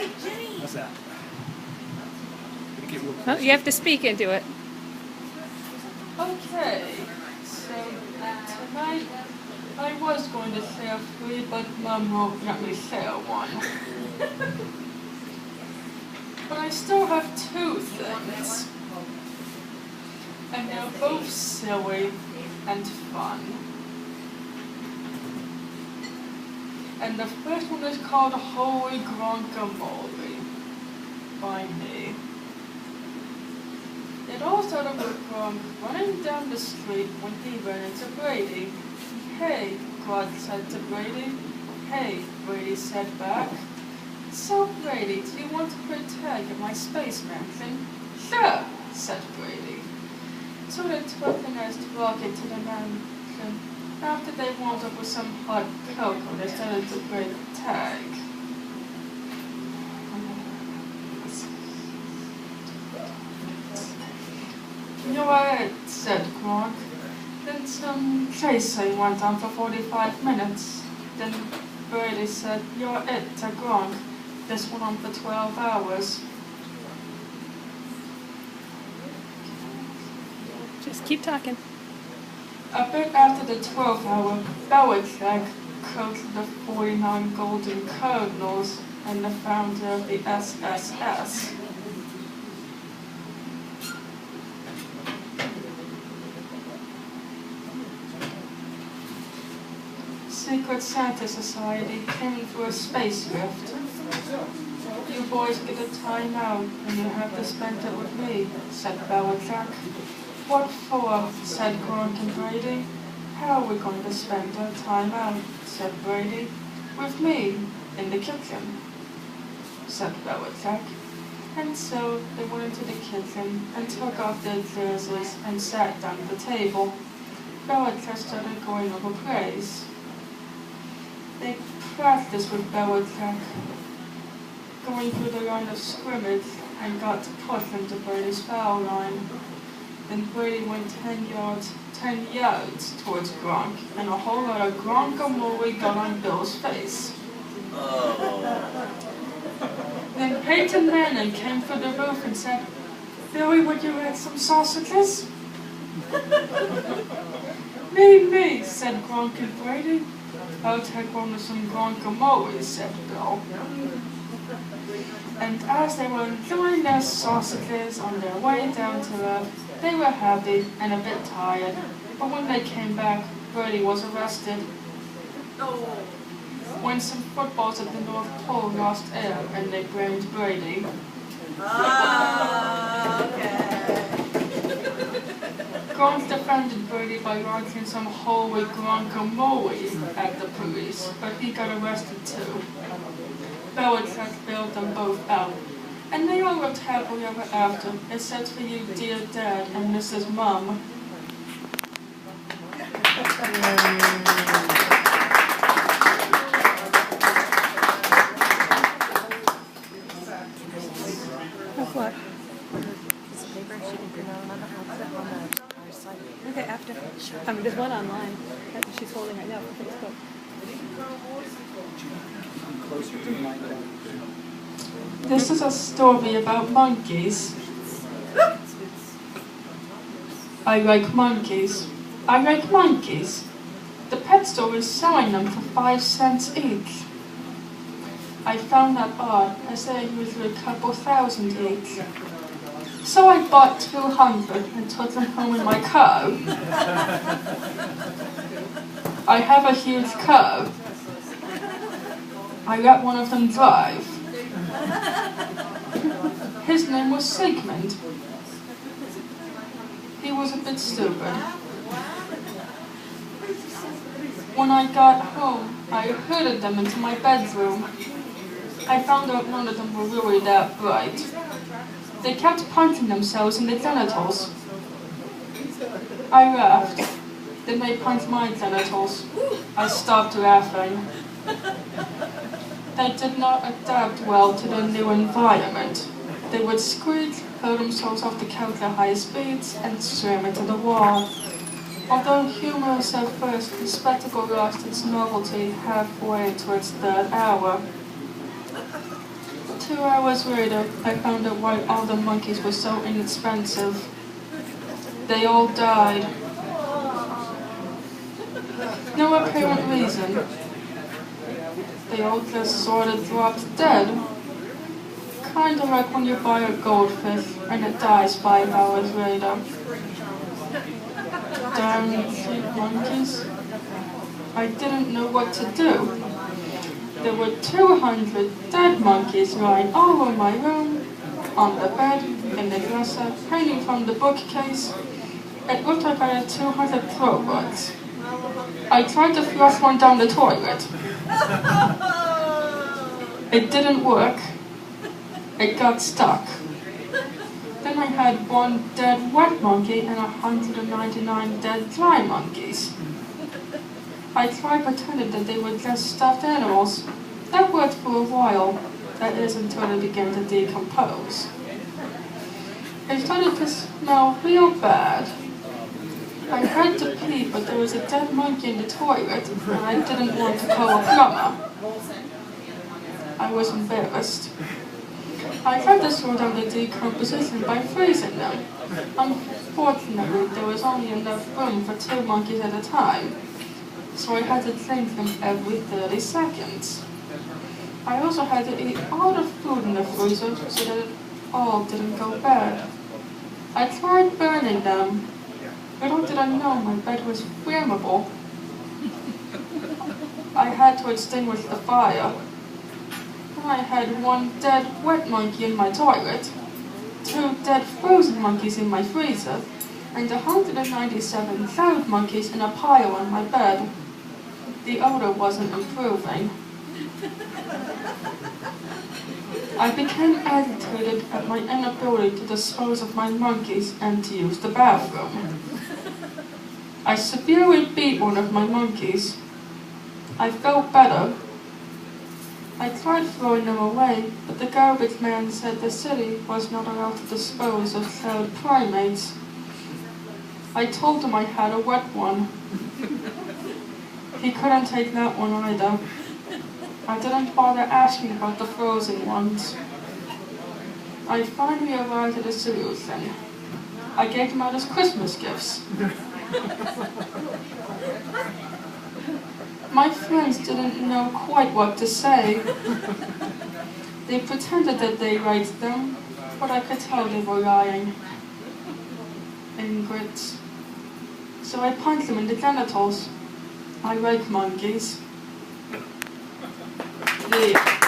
What's that? Oh, you have to speak into it. Okay, so tonight I was going to say a 3, but Mum won't let me say a 1. But I still have 2 things, and they're both silly and fun. And the first one is called Holy Gronkamole by me. It all started with Gronk running down the street when he ran into Brady. "Hey," Gronk said to Brady. "Hey," Brady said back. "So, Brady, do you want to play tag at my space mansion?" "Sure," said Brady. So they took the next rocket to the mansion. After they warmed up with some hot cocoa, they started to play tag. "You're right," said Gronk. Then some chasing went on for 45 minutes. Then Brady said, "You're it," to Gronk. This went on for 12 hours. Just keep talking. A bit after the 12th hour, Belichick, coach of the 49 Golden Cardinals and the founder of the SSS, Secret Santa Society, came through a space rift. "You boys get a time out, and you have to spend it with me," said Belichick. "What for?" said Gronk and Brady. "How are we going to spend our time out?" said Brady. "With me, in the kitchen," said Belichick. And so they went into the kitchen and took off their jerseys and sat down at the table. Belichick started going over plays. They practiced with Belichick, going through the line of scrimmage, and got to push into Brady's foul line. Then Brady went 10 yards towards Gronk, and a whole lot of Gronkamole got on Bill's face. Then Peyton Manning came through the roof and said, "Billy, would you like some sausages?" Me, said Gronk and Brady. "I'll take one with some Gronkamole," said Bill. And as they were enjoying their sausages on their way down to Earth, they were happy and a bit tired. But when they came back, Brady was arrested. When some footballs at the North Pole lost air and they blamed Brady. Gronk defended Brady by launching some holy Gronkamole at the police, but he got arrested too. Belichick bailed them both out, and they all lived happily ever after, except for you, dear Dad and Mrs. Mum. Of what? Okay, after. There's one online that she's holding right now for Facebook. This is a story about monkeys. I like monkeys. I like monkeys. The pet store is selling them for 5 cents each. I found that odd, as they're usually a couple thousand each. So I bought 200 and took them home in my car. I have a huge car. I let one of them drive. His name was Sigmund. He was a bit stupid. When I got home, I herded them into my bedroom. I found out none of them were really that bright. They kept punching themselves in the genitals. I laughed. Then they punched my genitals. I stopped laughing. They did not adapt well to their new environment. They would squeak, hurl themselves off the couch at high speeds, and slam into the wall. Although humorous at first, the spectacle lost its novelty halfway into its 3rd hour. 2 hours later, I found out why all the monkeys were so inexpensive. They all died. No apparent reason. They all just sort of dropped dead. Kinda like when you buy a goldfish and it dies 5 hours later. Darn cheap monkeys. I didn't know what to do. There were 200 dead monkeys lying all over my room, on the bed, in the dresser, hanging from the bookcase. It looked like I had 200 throat bugs. I tried to flush one down the toilet. It didn't work. It got stuck. Then I had one dead wet monkey and 199 dead dry monkeys. I tried pretending that they were just stuffed animals. That worked for a while. That is until they began to decompose. It started to smell real bad. I had to pee, but there was a dead monkey in the toilet, and I didn't want to call a plumber. I was embarrassed. I tried to slow down the decomposition by freezing them. Unfortunately, there was only enough room for 2 monkeys at a time, so I had to change them every 30 seconds. I also had to eat all the food in the freezer so that it all didn't go bad. I tried burning them. Little did I know my bed was flammable. I had to extinguish the fire. Then I had 1 dead wet monkey in my toilet, 2 dead frozen monkeys in my freezer, and 197 live monkeys in a pile on my bed. The odor wasn't improving. I became agitated at my inability to dispose of my monkeys and to use the bathroom. I severely beat one of my monkeys. I felt better. I tried throwing them away, but the garbage man said the city was not allowed to dispose of shelled primates. I told him I had a wet one. He couldn't take that one either. I didn't bother asking about the frozen ones. I finally arrived at a solution. I gave them out as Christmas gifts. My friends didn't know quite what to say. They pretended that they liked them, but I could tell they were lying. Ingrates. So I punched them in the genitals. I like monkeys. Yeah.